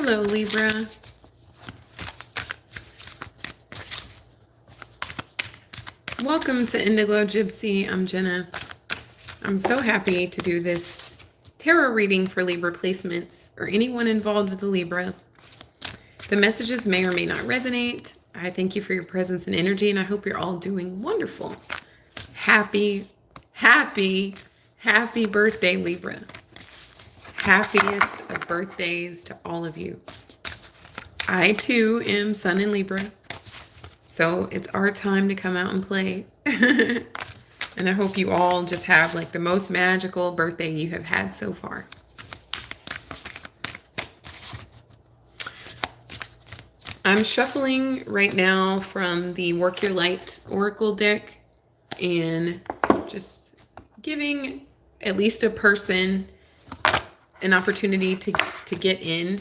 Hello, Libra. Welcome to Indiglojypsy. I'm Jenna. I'm so happy to do this tarot reading for Libra placements or anyone involved with the Libra. The messages may or may not resonate. I thank you for your presence and energy, and I hope you're all doing wonderful. Happy birthday, Libra. Happiest of birthdays to all of you. I too am Sun in Libra, so it's our time to come out and play. And I hope you all just have like the most magical birthday you have had so far. I'm shuffling right now from the Work Your Light Oracle deck and just giving at least a person an opportunity to get in.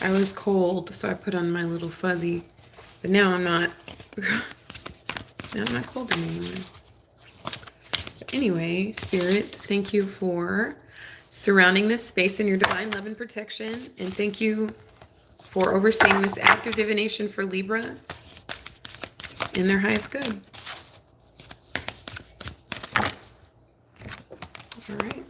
I was cold, so I put on my little fuzzy, but now I'm not. Now I'm not cold anymore. But anyway, Spirit, thank you for surrounding this space in your divine love and protection, and thank you for overseeing this act of divination for Libra in their highest good. All right.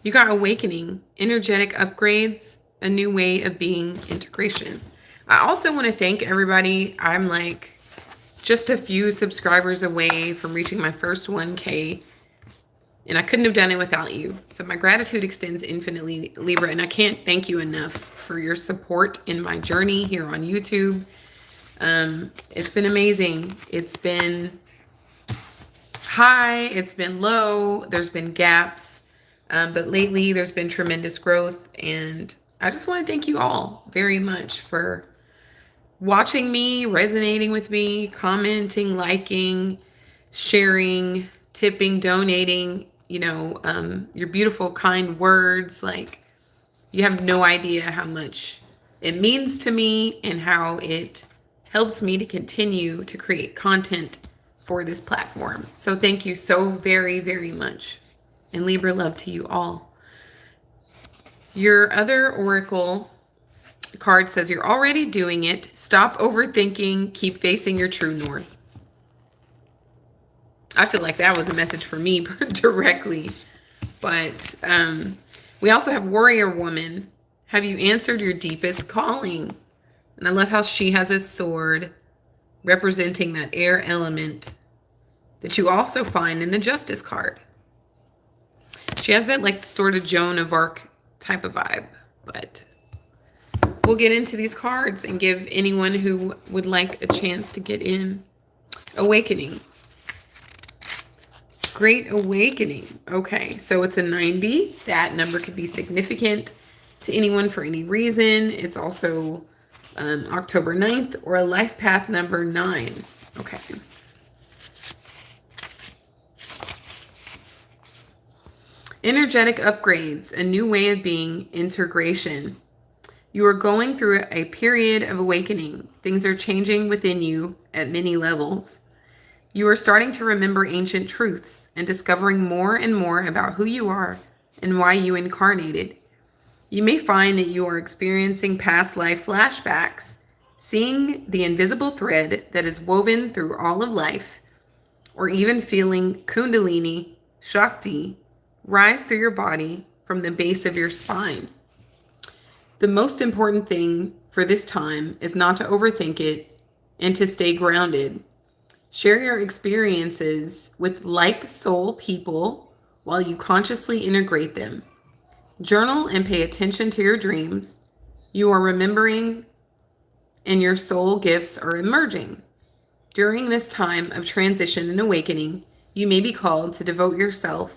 You got awakening, energetic upgrades, a new way of being, integration. I also want to thank everybody. I'm like just a few subscribers away from reaching my first 1K, and I couldn't have done it without you. So my gratitude extends infinitely, Libra, and I can't thank you enough for your support in my journey here on YouTube. It's been amazing. It's been high, it's been low, there's been gaps. But lately there's been tremendous growth, and I just want to thank you all very much for watching me, resonating with me, commenting, liking, sharing, tipping, donating, your beautiful, kind words. Like, you have no idea how much it means to me and how it helps me to continue to create content for this platform. So thank you so very, very much. And Libra love to you all. Your other oracle card says you're already doing it. Stop overthinking. Keep facing your true north. I feel like that was a message for me directly. But we also have warrior woman. Have you answered your deepest calling? And I love how she has a sword representing that air element that you also find in the Justice card. She has that like sort of Joan of Arc type of vibe, but we'll get into these cards and give anyone who would like a chance to get in. Awakening. Great awakening. Okay, so it's a 90. That number could be significant to anyone for any reason. It's also October 9th or a life path number 9. Okay. Energetic upgrades, a new way of being, integration. You are going through a period of awakening. Things are changing within you at many levels. You are starting to remember ancient truths and discovering more and more about who you are and why you incarnated. You may find that you are experiencing past life flashbacks, seeing the invisible thread that is woven through all of life, or even feeling Kundalini, Shakti, rise through your body from the base of your spine. The most important thing for this time is not to overthink it and to stay grounded. Share your experiences with like soul people while you consciously integrate them. Journal and pay attention to your dreams. You are remembering and your soul gifts are emerging. During this time of transition and awakening, you may be called to devote yourself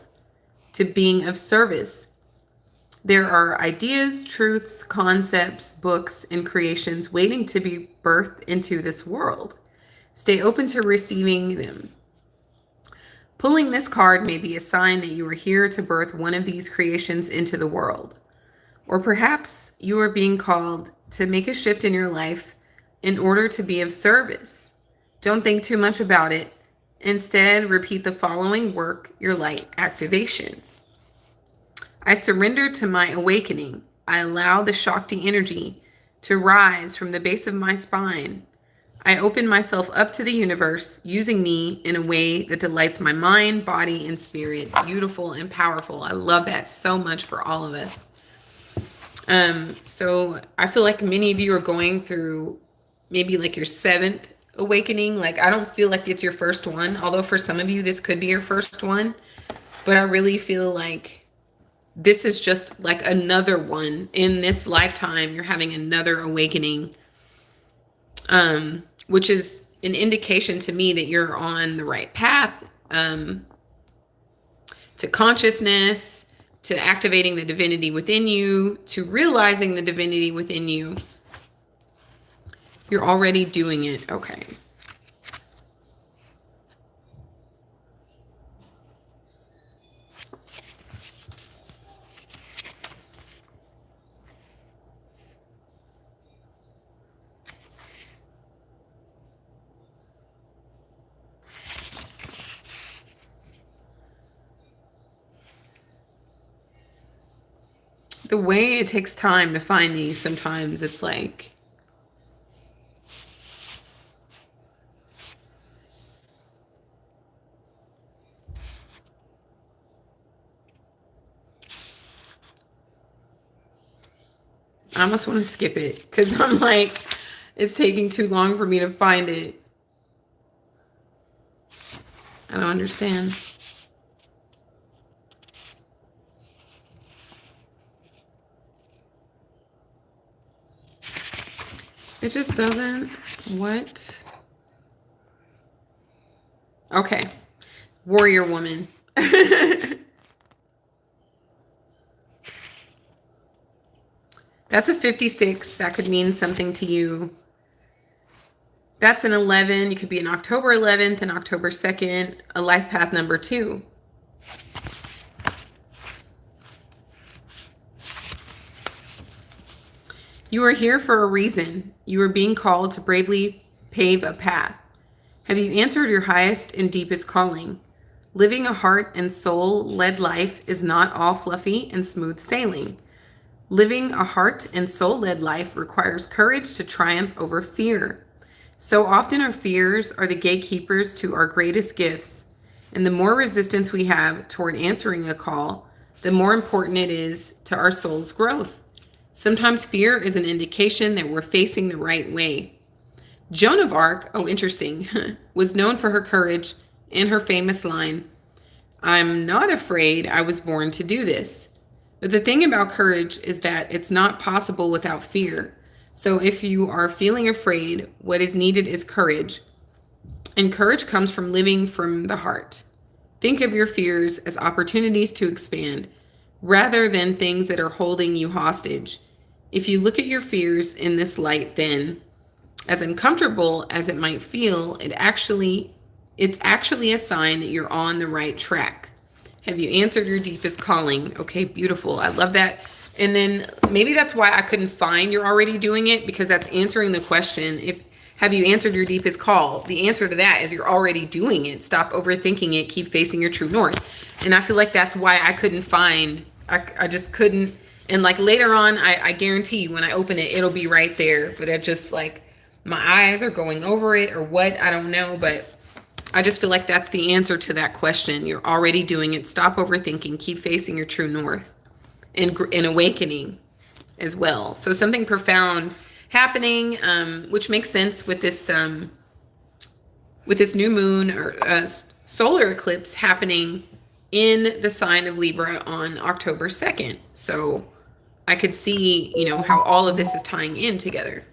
to being of service. There are ideas, truths, concepts, books, and creations waiting to be birthed into this world. Stay open to receiving them. Pulling this card may be a sign that you are here to birth one of these creations into the world. Or perhaps you are being called to make a shift in your life in order to be of service. Don't think too much about it. Instead, repeat the following work, your light activation. I surrender to my awakening. I allow the Shakti energy to rise from the base of my spine. I open myself up to the universe, using me in a way that delights my mind, body, and spirit. Beautiful and powerful. I love that so much for all of us. So I feel like many of you are going through maybe like your 7th awakening. Like, I don't feel like it's your first one, although for some of you, this could be your first one. But I really feel like this is just like another one in this lifetime. You're having another awakening, which is an indication to me that you're on the right path, to consciousness, to activating the divinity within you, to realizing the divinity within you. You're already doing it. Okay. The way it takes time to find these, sometimes it's like, I almost want to skip it because I'm like, it's taking too long for me to find it. I don't understand. It just doesn't. What? Okay. Warrior woman. That's a 56. That could mean something to you. That's an 11. You could be an October 11th and October 2nd, a life path number 2. You are here for a reason. You are being called to bravely pave a path. Have you answered your highest and deepest calling? Living a heart and soul-led life is not all fluffy and smooth sailing. Living a heart and soul-led life requires courage to triumph over fear. So often our fears are the gatekeepers to our greatest gifts, and the more resistance we have toward answering a call, the more important it is to our soul's growth. Sometimes fear is an indication that we're facing the right way. Joan of Arc, oh interesting, was known for her courage and her famous line, "I'm not afraid, I was born to do this." But the thing about courage is that it's not possible without fear. So if you are feeling afraid, what is needed is courage. And courage comes from living from the heart. Think of your fears as opportunities to expand, rather than things that are holding you hostage. If you look at your fears in this light, then, as uncomfortable as it might feel, it's actually a sign that you're on the right track. Have you answered your deepest calling? Okay, beautiful. I love that. And then maybe that's why I couldn't find you're already doing it, because that's answering the question. Have you answered your deepest call? The answer to that is you're already doing it. Stop overthinking it. Keep facing your true north. And I feel like that's why I couldn't find, I just couldn't. And like later on, I guarantee you when I open it, it'll be right there. But it just like, my eyes are going over it or what, I don't know. But I just feel like that's the answer to that question. You're already doing it. Stop overthinking. Keep facing your true north. And awakening as well. So something profound happening, which makes sense with this new moon or solar eclipse happening in the sign of Libra on October 2nd. So I could see, how all of this is tying in together.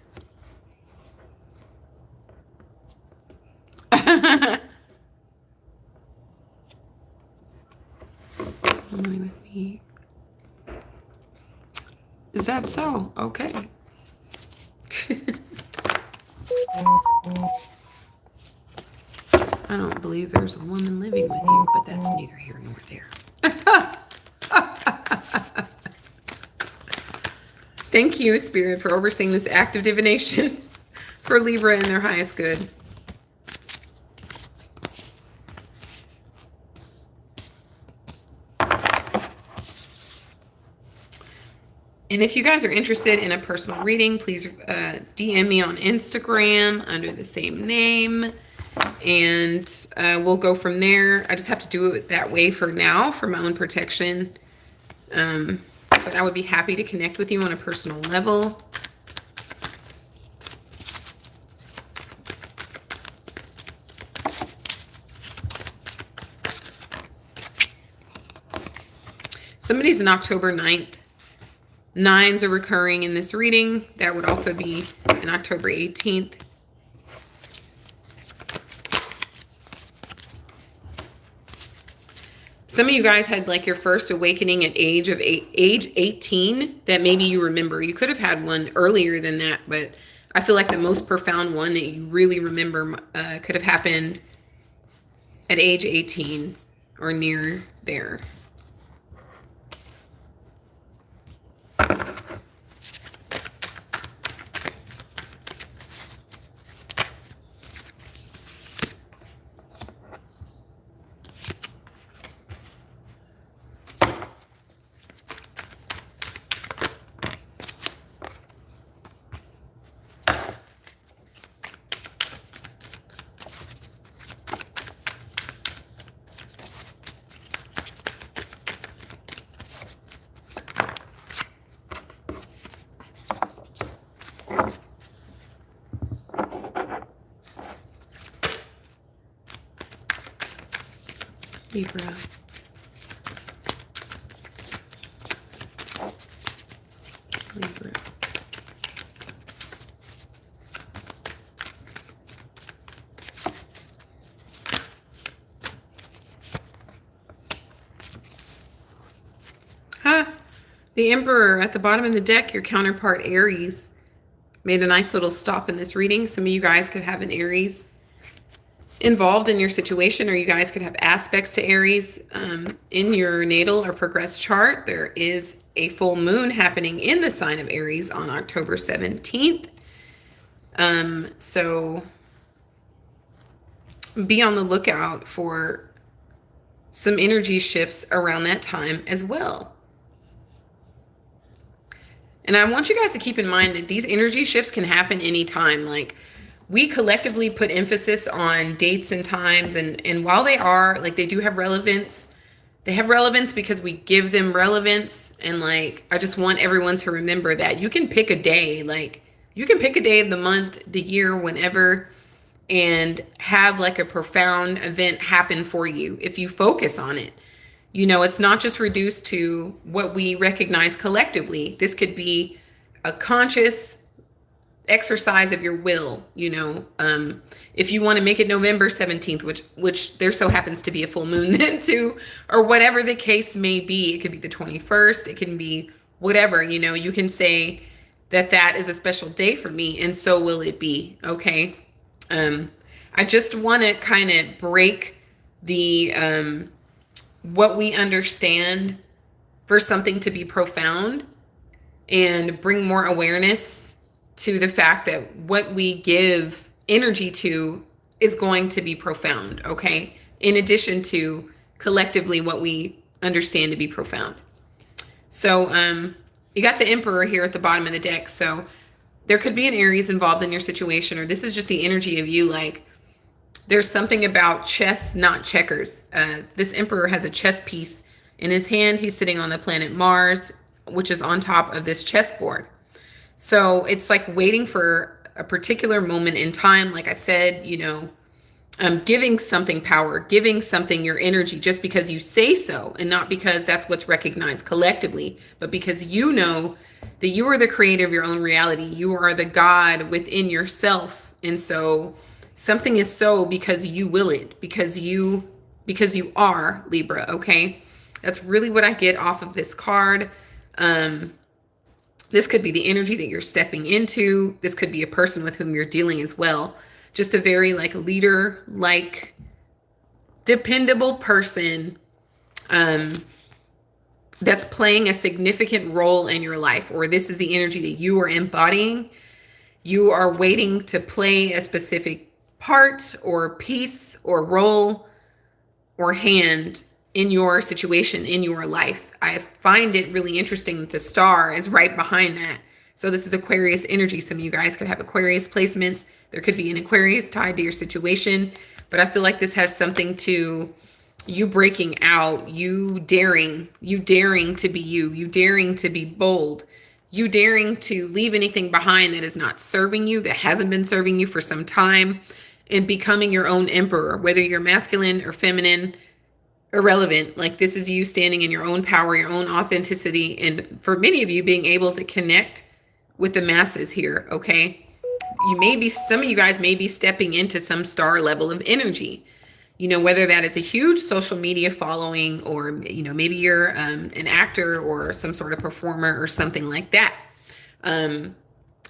With me. Is that so? Okay. I don't believe there's a woman living with you, but that's neither here nor there. Thank you, Spirit, for overseeing this act of divination for Libra in their highest good. And if you guys are interested in a personal reading, please DM me on Instagram under the same name. And we'll go from there. I just have to do it that way for now for my own protection. But I would be happy to connect with you on a personal level. Somebody's on October 9th. Nines are recurring in this reading. That would also be on October 18th. Some of you guys had like your first awakening at age 18 that maybe you remember. You could have had one earlier than that, but I feel like the most profound one that you really remember could have happened at age 18 or near there. Libra. Libra. The Emperor at the bottom of the deck, your counterpart Aries, made a nice little stop in this reading. Some of you guys could have an Aries involved in your situation, or you guys could have aspects to Aries in your natal or progressed chart. There is a full moon happening in the sign of Aries on October 17th. So be on the lookout for some energy shifts around that time as well. And I want you guys to keep in mind that these energy shifts can happen anytime. Like, we collectively put emphasis on dates and times, and while they are, like, they do have relevance, they have relevance because we give them relevance. And like, I just want everyone to remember that you can pick a day, like you can pick a day of the month, the year, whenever, and have like a profound event happen for you if you focus on it. You know, it's not just reduced to what we recognize collectively. This could be a conscious exercise of your will. You know, if you want to make it November 17th, which there so happens to be a full moon then too, or whatever the case may be, it could be the 21st, it can be whatever, you know, you can say that is a special day for me, and so will it be. Okay. I just want to kind of break the, what we understand for something to be profound, and bring more awareness to the fact that what we give energy to is going to be profound, okay? In addition to collectively what we understand to be profound. So you got the Emperor here at the bottom of the deck. So there could be an Aries involved in your situation, or this is just the energy of you, like, there's something about chess, not checkers. This Emperor has a chess piece in his hand. He's sitting on the planet Mars, which is on top of this chessboard. So it's like waiting for a particular moment in time. Like I said, you know, giving something power, giving something your energy just because you say so, and not because that's what's recognized collectively, but because you know that you are the creator of your own reality. You are the God within yourself. And so something is so because you will it, because you are Libra. Okay. That's really what I get off of this card. This could be the energy that you're stepping into. This could be a person with whom you're dealing as well. Just a very like leader, like dependable person that's playing a significant role in your life, or this is the energy that you are embodying. You are waiting to play a specific part or piece or role or hand in your situation, in your life. I find it really interesting that the star is right behind that. So this is Aquarius energy. Some of you guys could have Aquarius placements. There could be an Aquarius tied to your situation, but I feel like this has something to you breaking out, you daring to be you daring to be bold, you daring to leave anything behind that is not serving you, that hasn't been serving you for some time, and becoming your own emperor, whether you're masculine or feminine, irrelevant. Like, this is you standing in your own power, your own authenticity, and for many of you, being able to connect with the masses here, okay? Some of you guys may be stepping into some star level of energy. You know, whether that is a huge social media following, or, you know, maybe you're an actor or some sort of performer or something like that. And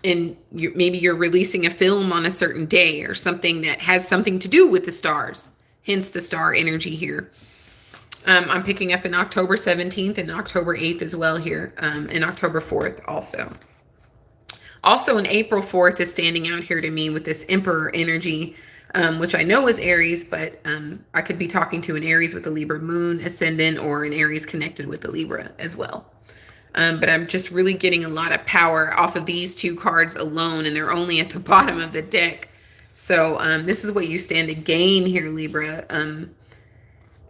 maybe you're releasing a film on a certain day or something that has something to do with the stars, hence the star energy here. I'm picking up in October 17th and October 8th as well here, and October 4th also. Also, in April 4th is standing out here to me with this Emperor energy, which I know is Aries, but I could be talking to an Aries with a Libra moon ascendant, or an Aries connected with the Libra as well. But I'm just really getting a lot of power off of these two cards alone, and they're only at the bottom of the deck. So this is what you stand to gain here, Libra.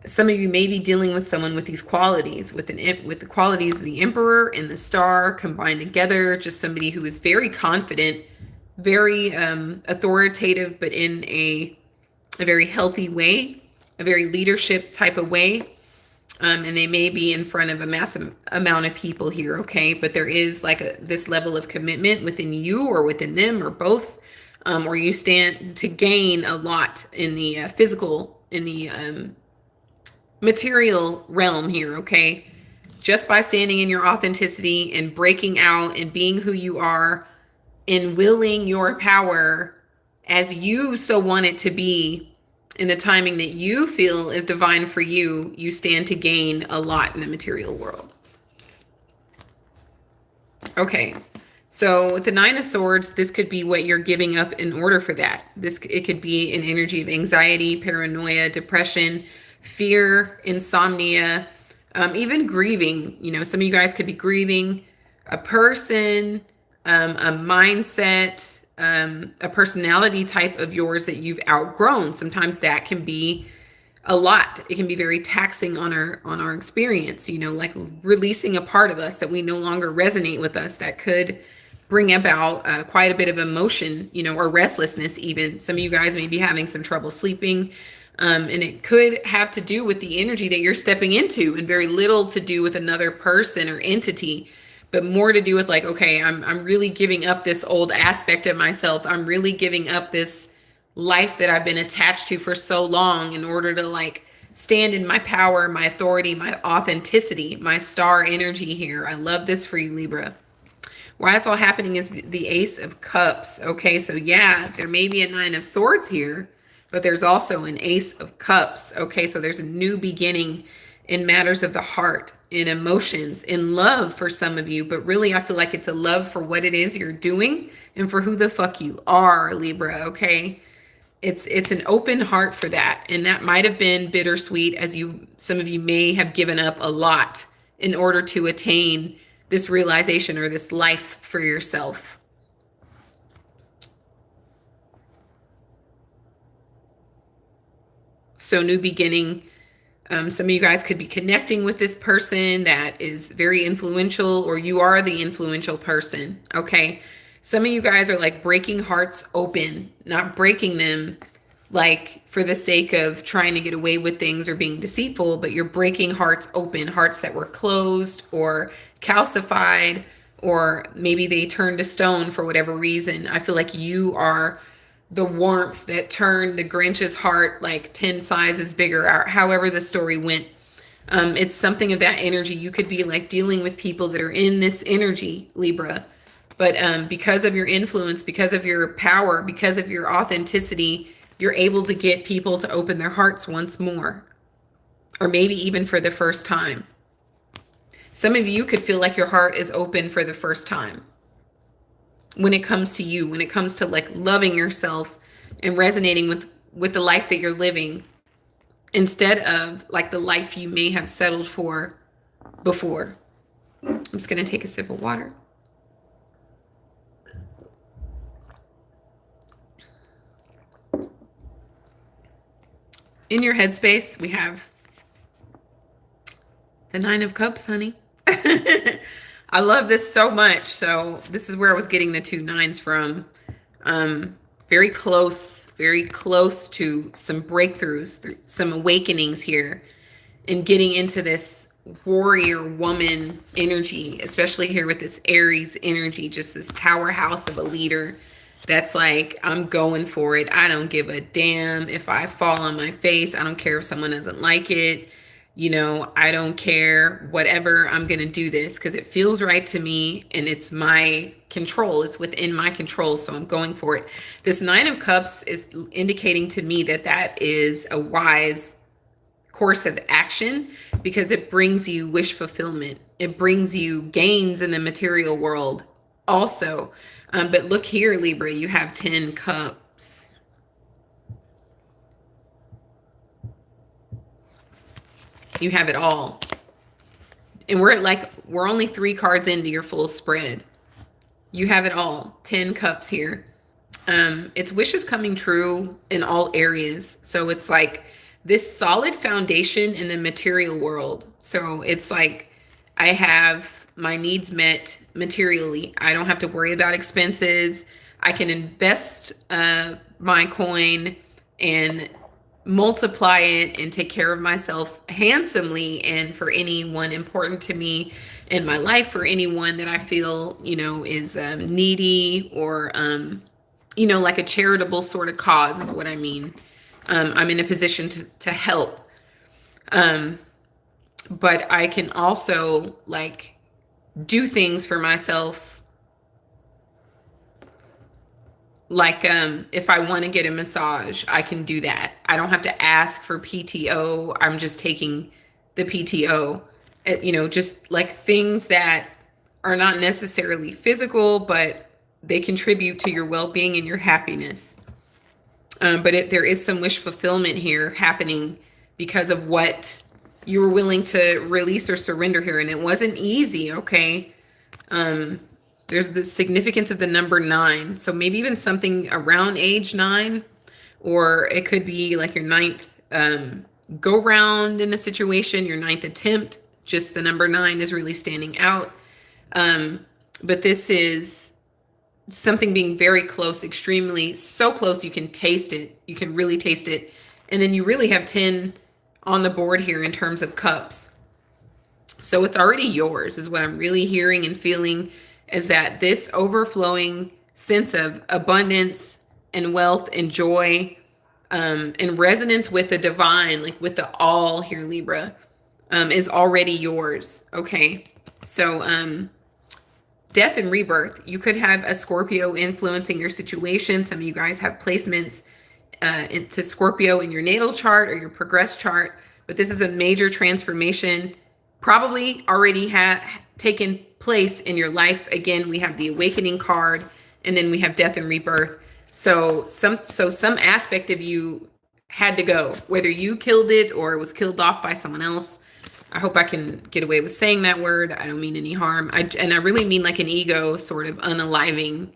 Some of you may be dealing with someone with these qualities, with the qualities of the Emperor and the Star combined together. Just somebody who is very confident, very authoritative, but in a very healthy way, a very leadership type of way. And they may be in front of a massive amount of people here, okay? But there is like this level of commitment within you or within them or both, or you stand to gain a lot in the physical, in the material realm here, okay? Just by standing in your authenticity and breaking out and being who you are and willing your power as you so want it to be in the timing that you feel is divine for you, you stand to gain a lot in the material world. Okay, so with the Nine of Swords, this could be what you're giving up in order for that. It could be an energy of anxiety, paranoia, depression, fear, insomnia, even grieving. You know, some of you guys could be grieving a person, a mindset, a personality type of yours that you've outgrown. Sometimes that can be a lot. It can be very taxing on our experience, you know, like releasing a part of us that we no longer resonate with us, that could bring about quite a bit of emotion, you know, or restlessness even. Some of you guys may be having some trouble sleeping. And it could have to do with the energy that you're stepping into, and very little to do with another person or entity, but more to do with like, okay, I'm really giving up this old aspect of myself. I'm really giving up this life that I've been attached to for so long in order to like stand in my power, my authority, my authenticity, my star energy here. I love this for you, Libra. Why it's all happening is the Ace of Cups. Okay, so yeah, there may be a Nine of Swords here, but there's also an Ace of Cups. Okay, so there's a new beginning in matters of the heart, in emotions, in love for some of you. But really, I feel like it's a love for what it is you're doing and for who the fuck you are, Libra, okay? It's an open heart for that. And that might have been bittersweet, as some of you may have given up a lot in order to attain this realization or this life for yourself. So new beginning. Some of you guys could be connecting with this person that is very influential, or you are the influential person, okay? Some of you guys are like breaking hearts open, not breaking them like for the sake of trying to get away with things or being deceitful, but you're breaking hearts open, hearts that were closed or calcified, or maybe they turned to stone for whatever reason. I feel like you are the warmth that turned the Grinch's heart like 10 sizes bigger, or however the story went. It's something of that energy. You could be like dealing with people that are in this energy, Libra. But because of your influence, because of your power, because of your authenticity, you're able to get people to open their hearts once more, or maybe even for the first time. Some of you could feel like your heart is open for the first time when it comes to you, when it comes to like loving yourself and resonating with the life that you're living, instead of like the life you may have settled for before. I'm just going to take a sip of water. In your headspace, we have the Nine of Cups, honey. I love this so much. So this is where I was getting the 2 nines from. Very close to some breakthroughs, some awakenings here, and getting into this warrior woman energy, especially here with this Aries energy, just this powerhouse of a leader that's like, I'm going for it. I don't give a damn if I fall on my face. I don't care if someone doesn't like it. You know, I don't care, whatever, I'm going to do this because it feels right to me and it's my control. It's within my control. So I'm going for it. This 9 of Cups is indicating to me that that is a wise course of action because it brings you wish fulfillment. It brings you gains in the material world also. But look here, Libra, you have 10 cups. You have it all. And we're only 3 cards into your full spread. You have it all. 10 cups here. It's wishes coming true in all areas. So it's like this solid foundation in the material world. So it's like I have my needs met materially. I don't have to worry about expenses. I can invest my coin and multiply it and take care of myself handsomely. And for anyone important to me in my life, for anyone that I feel, you know, is needy or, you know, like a charitable sort of cause is what I mean. I'm in a position to help. But I can also like do things for myself. Like, if I want to get a massage, I can do that. I don't have to ask for PTO. I'm just taking the PTO, you know, just like things that are not necessarily physical, but they contribute to your well-being and your happiness. But there is some wish fulfillment here happening because of what you were willing to release or surrender here. And it wasn't easy, okay? There's the significance of the number 9. So maybe even something around age 9, or it could be like your 9th go round in a situation, your 9th attempt. Just the number 9 is really standing out. But this is something being very close, extremely so close you can taste it. You can really taste it. And then you really have 10 on the board here in terms of cups. So it's already yours is what I'm really hearing and feeling, is that this overflowing sense of abundance and wealth and joy, and resonance with the divine, like with the all here, Libra, is already yours. Okay. So, death and rebirth. You could have a Scorpio influencing your situation. Some of you guys have placements into Scorpio in your natal chart or your progress chart, but this is a major transformation probably already taken place in your life. Again, we have the awakening card, and then we have death and rebirth. So some aspect of you had to go, whether you killed it or it was killed off by someone else. I hope I can get away with saying that word. I don't mean any harm. And I really mean like an ego sort of unaliving,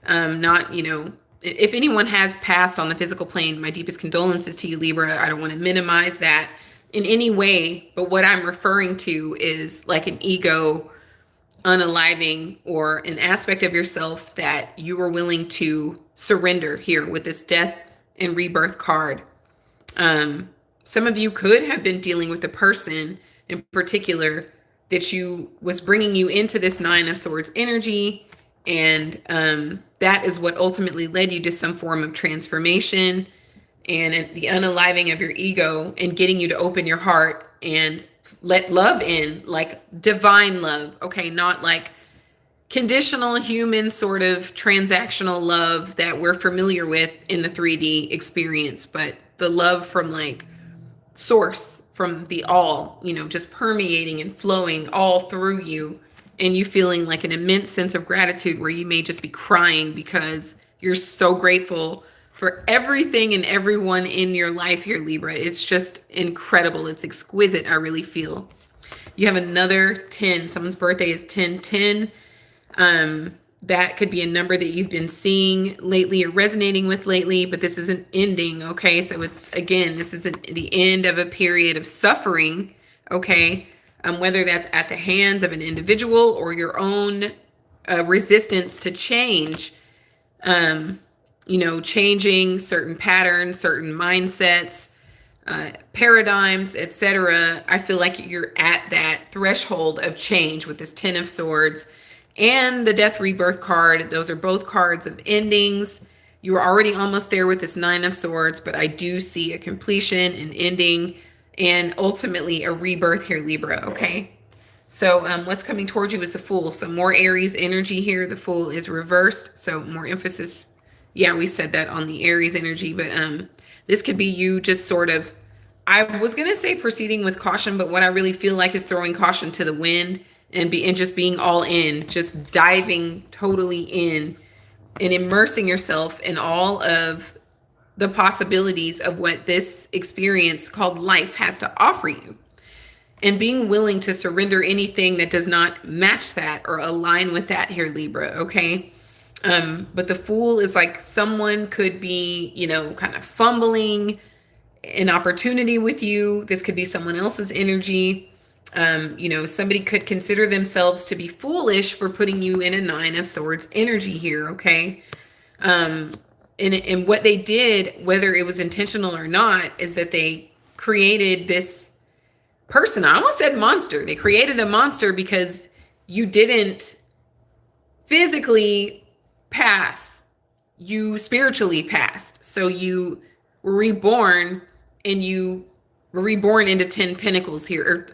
not, you know, if anyone has passed on the physical plane, my deepest condolences to you, Libra. I don't want to minimize that in any way, but what I'm referring to is like an ego unaliving, or an aspect of yourself that you were willing to surrender here with this death and rebirth card. Some of you could have been dealing with a person in particular that was bringing you into this 9 of Swords energy. And that is what ultimately led you to some form of transformation and the unaliving of your ego and getting you to open your heart and let love in, like divine love. Okay. Not like conditional human sort of transactional love that we're familiar with in the 3D experience, but the love from like source, from the all, just permeating and flowing all through you, and you feeling like an immense sense of gratitude where you may just be crying because you're so grateful for everything and everyone in your life here, Libra. It's just incredible. It's exquisite, I really feel. You have another 10. Someone's birthday is 1010. That could be a number that you've been seeing lately or resonating with lately, but this isn't ending, okay? So it's, again, this isn't the end of a period of suffering, okay? Whether that's at the hands of an individual or your own resistance to change, changing certain patterns, certain mindsets, paradigms, etc. I feel like you're at that threshold of change with this 10 of Swords and the Death Rebirth card. Those are both cards of endings. You were already almost there with this 9 of Swords, but I do see a completion, an ending, and ultimately a rebirth here, Libra, okay? So what's coming towards you is the Fool. So more Aries energy here. The Fool is reversed, so more emphasis. Yeah, we said that on the Aries energy, but this could be you just sort of, I was going to say proceeding with caution, but what I really feel like is throwing caution to the wind and just being all in, just diving totally in and immersing yourself in all of the possibilities of what this experience called life has to offer you, and being willing to surrender anything that does not match that or align with that here, Libra, okay? But the Fool is like someone could be, kind of fumbling an opportunity with you. This could be someone else's energy. Somebody could consider themselves to be foolish for putting you in a 9 of Swords energy here, okay? And what they did, whether it was intentional or not, is that they created this person. I almost said monster. They created a monster because you didn't physically pass. You spiritually passed. So you were reborn, and you were reborn into 10 pentacles here.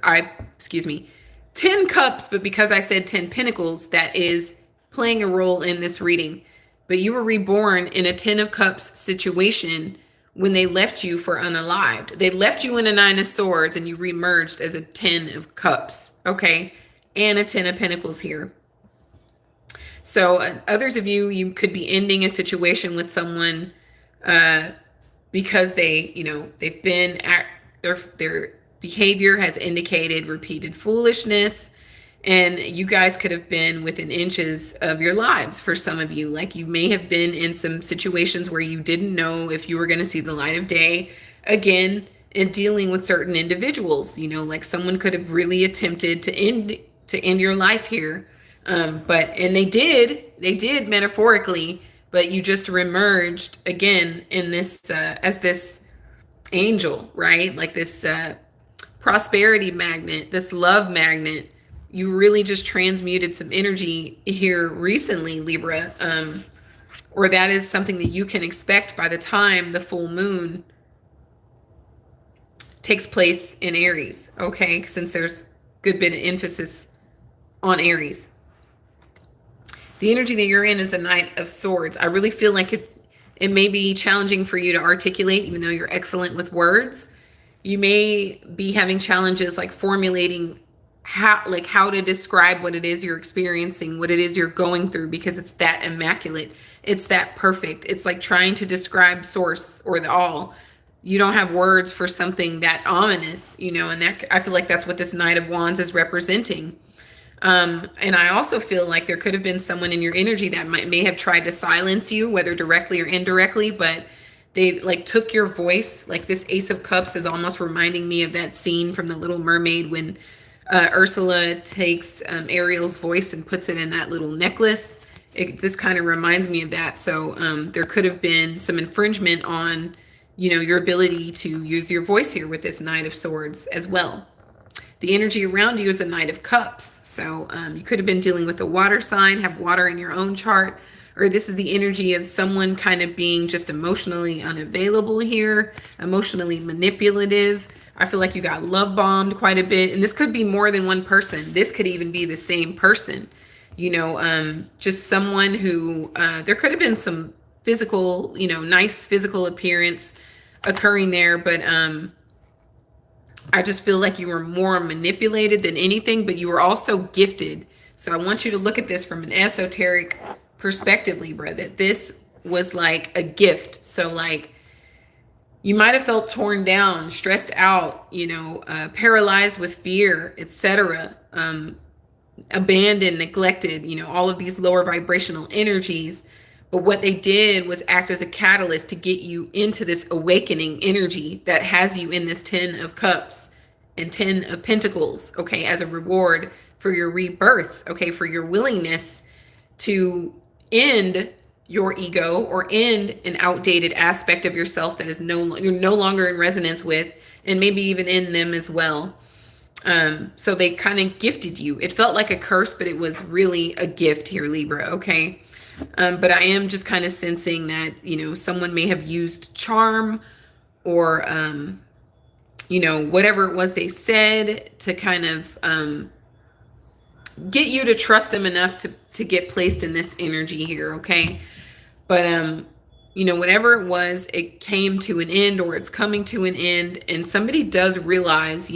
10 cups, but because I said 10 pentacles, that is playing a role in this reading. But you were reborn in a 10 of cups situation when they left you for unalived. They left you in a 9 of Swords and you remerged as a 10 of cups, okay? And a 10 of pentacles here. So others of you could be ending a situation with someone because they've been at their behavior has indicated repeated foolishness, and you guys could have been within inches of your lives. For some of you, like, you may have been in some situations where you didn't know if you were going to see the light of day again, and dealing with certain individuals, like someone could have really attempted to end your life here. And they did metaphorically, but you just remerged again in this, as this angel, right? Like this, prosperity magnet, this love magnet. You really just transmuted some energy here recently, Libra. Or that is something that you can expect by the time the full moon takes place in Aries, okay? Since there's good bit of emphasis on Aries. The energy that you're in is a Knight of Swords. I really feel like it may be challenging for you to articulate, even though you're excellent with words. You may be having challenges like formulating how to describe what it is you're experiencing, what it is you're going through, because it's that immaculate. It's that perfect. It's like trying to describe source or the all. You don't have words for something that ominous, and that, I feel like that's what this Knight of Wands is representing. And I also feel like there could have been someone in your energy that may have tried to silence you, whether directly or indirectly, but they took your voice. Like this Ace of Cups is almost reminding me of that scene from The Little Mermaid when Ursula takes Ariel's voice and puts it in that little necklace. This kind of reminds me of that. So there could have been some infringement on, your ability to use your voice here with this Knight of Swords as well. The energy around you is a Knight of Cups. So you could have been dealing with a water sign, have water in your own chart, or this is the energy of someone kind of being just emotionally unavailable here, emotionally manipulative. I feel like you got love bombed quite a bit. And this could be more than one person. This could even be the same person. Just someone who, there could have been some physical, nice physical appearance occurring there, but I just feel like you were more manipulated than anything, but you were also gifted. So I want you to look at this from an esoteric perspective, Libra, that this was like a gift. So like you might have felt torn down, stressed out, paralyzed with fear, etc., abandoned, neglected, all of these lower vibrational energies. But what they did was act as a catalyst to get you into this awakening energy that has you in this 10 of cups and 10 of pentacles, okay, as a reward for your rebirth, okay, for your willingness to end your ego or end an outdated aspect of yourself that is you're no longer in resonance with, and maybe even in them as well. So they kind of gifted you. It felt like a curse, but it was really a gift here, Libra, okay? But I am just kind of sensing that, someone may have used charm or, whatever it was they said to kind of get you to trust them enough to get placed in this energy here, okay? But, whatever it was, it came to an end or it's coming to an end. And somebody does realize,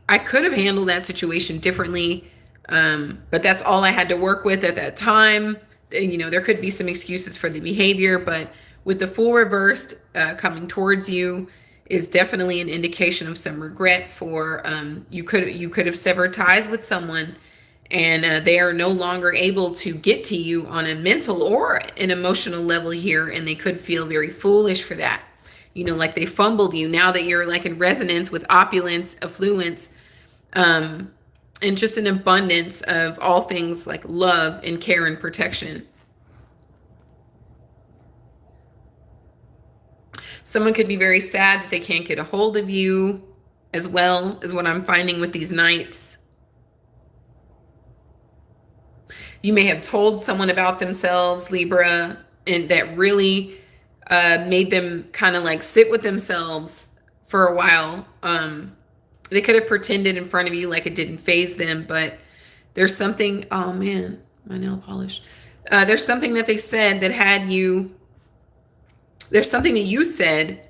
I could have handled that situation differently, but that's all I had to work with at that time. There could be some excuses for the behavior, but with the Fool reversed coming towards you is definitely an indication of some regret for you could have severed ties with someone, and they are no longer able to get to you on a mental or an emotional level here, and they could feel very foolish for that. Like they fumbled you now that you're like in resonance with opulence, affluence, and just an abundance of all things like love and care and protection. Someone could be very sad that they can't get a hold of you as well, is what I'm finding with these knights. You may have told someone about themselves, Libra, and that really made them kind of like sit with themselves for a while. They could have pretended in front of you like it didn't faze them, but there's something, oh man, my nail polish. There's something that they said that had you, there's something that you said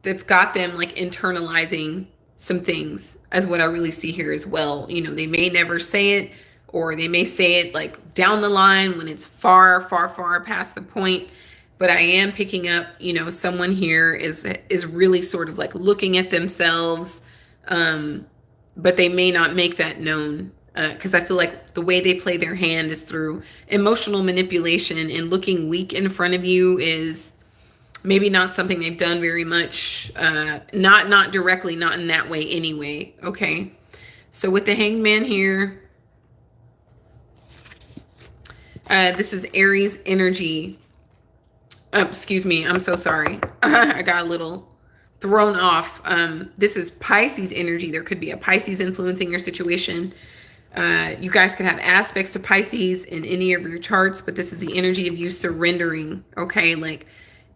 that's got them like internalizing some things, as what I really see here as well. They may never say it, or they may say it like down the line when it's far, far, far past the point. But I am picking up, someone here is really sort of like looking at themselves, but they may not make that known, because I feel like the way they play their hand is through emotional manipulation, and looking weak in front of you is maybe not something they've done very much, not directly, not in that way anyway, okay? So with the Hangman here, this is Aries energy. Excuse me, I'm so sorry. I got a little thrown off. This is Pisces energy. There could be a Pisces influencing your situation. You guys could have aspects to Pisces in any of your charts, but this is the energy of you surrendering, okay? Like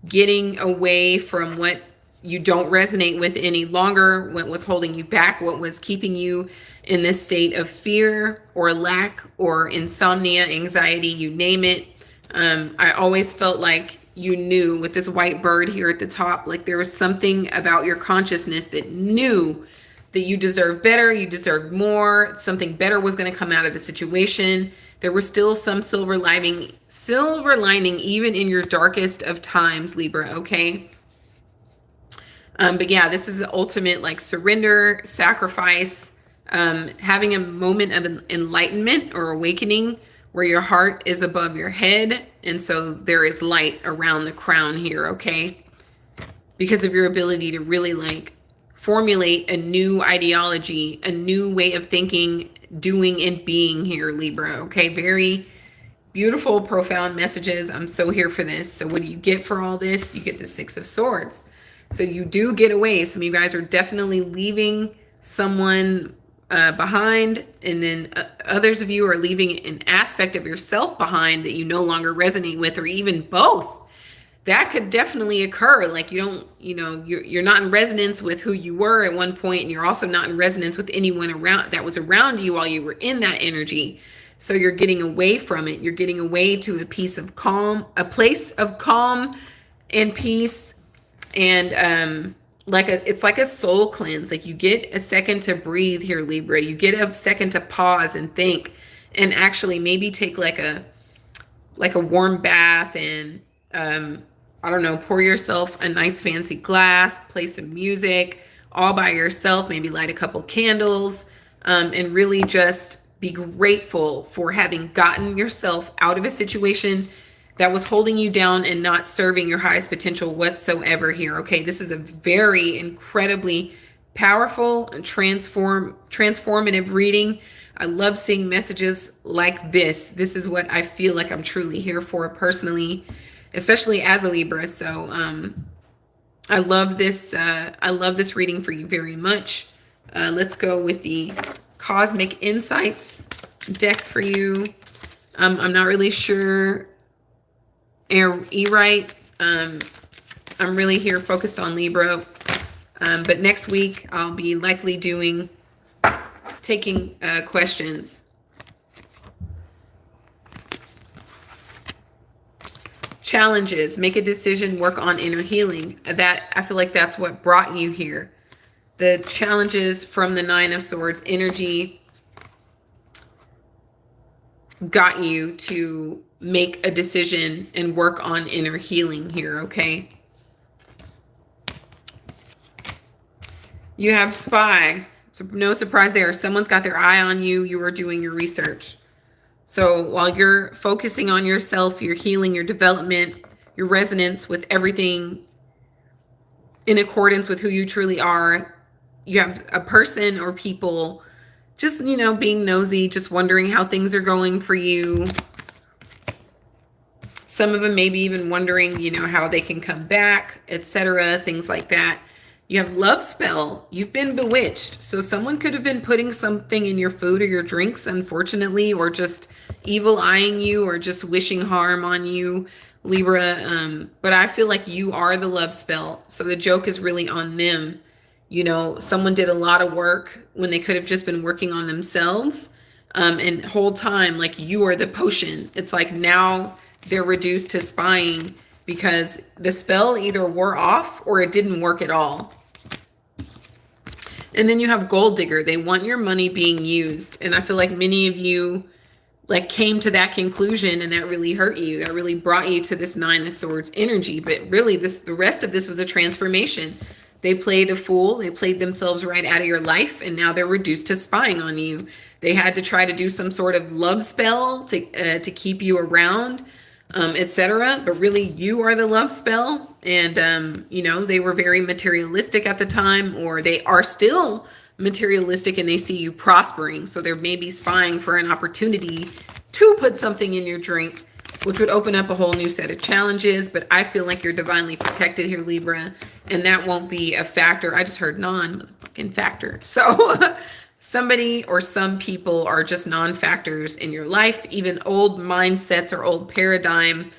getting away from what you don't resonate with any longer, what was holding you back, what was keeping you in this state of fear or lack or insomnia, anxiety, you name it. I always felt like you knew with this white bird here at the top, like there was something about your consciousness that knew that you deserved better, you deserved more, something better was going to come out of the situation. There was still some silver lining even in your darkest of times, Libra, okay? But yeah, this is the ultimate like surrender, sacrifice, having a moment of enlightenment or awakening where your heart is above your head. And so there is light around the crown here, okay? Because of your ability to really like formulate a new ideology, a new way of thinking, doing, and being here, Libra, okay? Very beautiful, profound messages. I'm so here for this. So what do you get for all this? You get the Six of Swords. So you do get away. Some of you guys are definitely leaving someone behind, and then others of you are leaving an aspect of yourself behind that you no longer resonate with, or even both. That could definitely occur. Like you're not in resonance with who you were at one point, and you're also not in resonance with anyone around that was around you while you were in that energy. So you're getting away from it. You're getting away to a place of calm and peace. And it's like a soul cleanse. Like you get a second to breathe here, Libra. You get a second to pause and think, and actually maybe take like a warm bath, and I don't know, pour yourself a nice fancy glass, play some music all by yourself, maybe light a couple candles, and really just be grateful for having gotten yourself out of a situation that was holding you down and not serving your highest potential whatsoever here. Okay, this is a very incredibly powerful and transformative reading. I love seeing messages like this. This is what I feel like I'm truly here for personally, especially as a Libra. So I love this. I love this reading for you very much. Let's go with the Cosmic Insights deck for you. I'm not really sure. Right. I'm really here focused on Libra. But next week I'll be likely taking questions. Challenges. Make a decision, work on inner healing. That, I feel like that's what brought you here. The challenges from the Nine of Swords energy got you to make a decision and work on inner healing here, okay? You have Spy. So no surprise there. Someone's got their eye on you. You are doing your research. So while you're focusing on yourself, your healing, your development, your resonance with everything in accordance with who you truly are, you have a person or people just, being nosy, just wondering how things are going for you. Some of them maybe even wondering, how they can come back, etc., things like that. You have Love Spell. You've been bewitched. So someone could have been putting something in your food or your drinks, unfortunately, or just evil eyeing you or just wishing harm on you, Libra. But I feel like you are the love spell. So the joke is really on them. Someone did a lot of work when they could have just been working on themselves. And whole time, like, you are the potion. It's like now they're reduced to spying because the spell either wore off or it didn't work at all. And then you have Gold Digger. They want your money being used. And I feel like many of you came to that conclusion, and that really hurt you. That really brought you to this Nine of Swords energy. But really, the rest of this was a transformation. They played a fool. They played themselves right out of your life, and now they're reduced to spying on you. They had to try to do some sort of love spell to keep you around, etc. But really, you are the love spell. And, they were very materialistic at the time, or they are still materialistic, and they see you prospering. So they're maybe spying for an opportunity to put something in your drink, which would open up a whole new set of challenges. But I feel like you're divinely protected here, Libra, and that won't be a factor. I just heard non-motherfucking factor. So somebody or some people are just non-factors in your life. Even old mindsets or old paradigm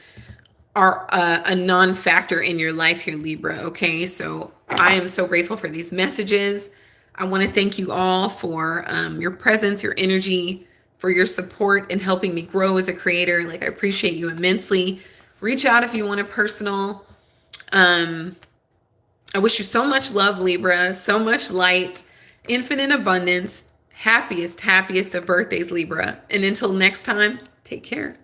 are a non-factor in your life here, Libra. Okay, so I am so grateful for these messages. I want to thank you all for your presence, your energy, for your support and helping me grow as a creator. I appreciate you immensely. Reach out if you want a personal. I wish you so much love, Libra, so much light, infinite abundance, happiest of birthdays, Libra. And until next time, take care.